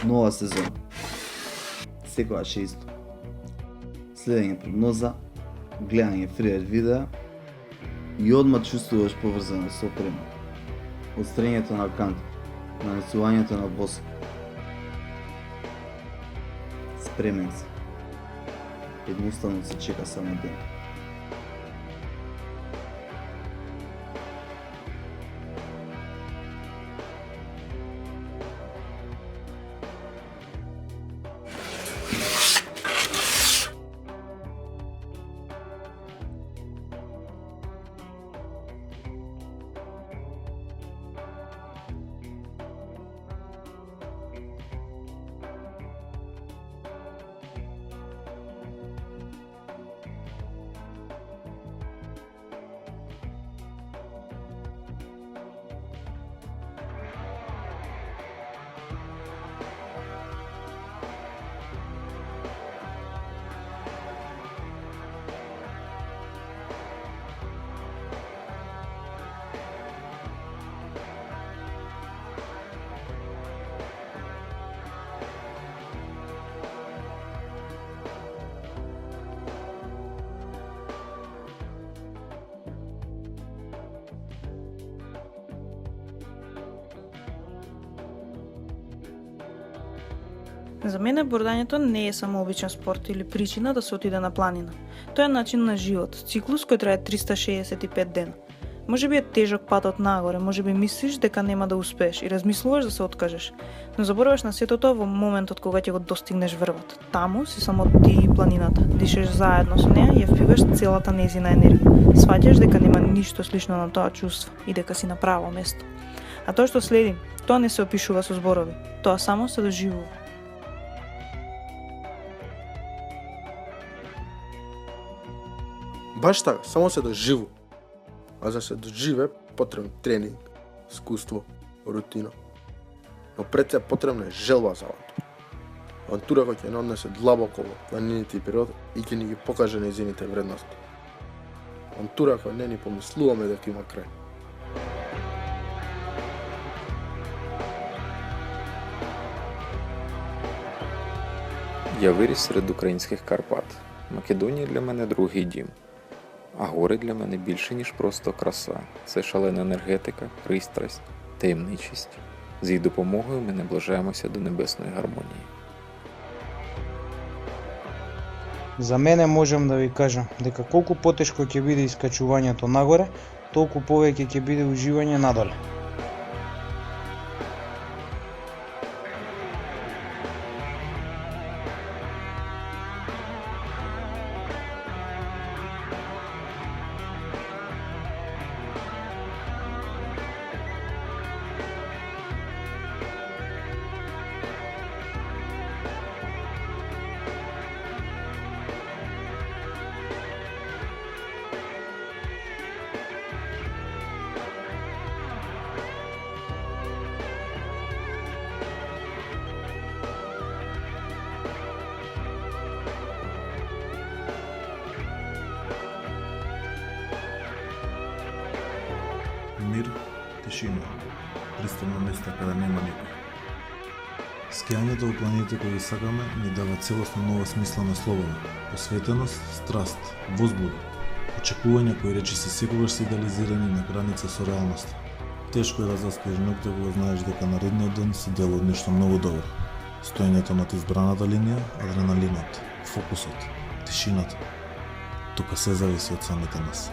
Нова сезона. Секогаш е исто. Следење прогноза, гледање фриер видеа и одма чувствуваш поврзано со опрема. Отстрањето на кант, нанесувањето на воск. Спремен си. Едноставно се чека само ден. За мене бордањето не е само обичен спорт или причина да се отиде на планина. Тоа е начин на живот, циклус кој трае 365 дена. Може би е тежок патот нагоре, може би мислиш дека нема да успееш и размислуваш да се откажеш, но забораваш на сето тоа во моментот кога ќе го достигнеш врвот. Таму си само ти и планината, дишеш заедно со неа и ја впиваш целата нејзина енергија. Сваќаш дека нема ништо слично на тоа чувство и дека си на право место. А тоа што следи, тоа не се опишува со зборови, тоа само се доживува. Баш така, само се доживу. А за се доживе потребно тренинг, искуство, рутина. Но пред се потребна е желба за авантура. Авантура која ќе не однесе длабоко во планините и период и ќе ни ги покаже нејзините вредности. Авантура која не ни помислуваме дека има крај. Я виріс серед українських Карпат. Македонія для мене другий дім. А гори для мене більше, ніж просто краса. Це шалена енергетика, пристрасть, таємничість. З її допомогою ми наближаємося до небесної гармонії. За мене можам да ви кажам дека колку потешко ќе биде искачувањето нагоре, толку повеќе ќе биде уживање надоле. Мир, тишина, пристано место каде нема никој. Скијањето во планините кои ги сакаме ни дава целосно нова смисла на слобода, посветеност, страст, возбуда, очекувања кои речиси секогаш се идеализирани на граница со реалноста. Тешко е да заспиеш ноќта кога знаеш дека наредниот ден си дел од нешто многу добро. Стоењето над избраната линија, адреналинот, фокусот, тишината. Тука се зависи од самите нас.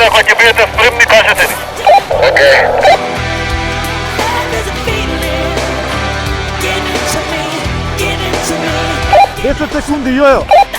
Утре кога ќе бидете спремни, кажете ни. Океј. Give it to me. 10 секунди, Јојо.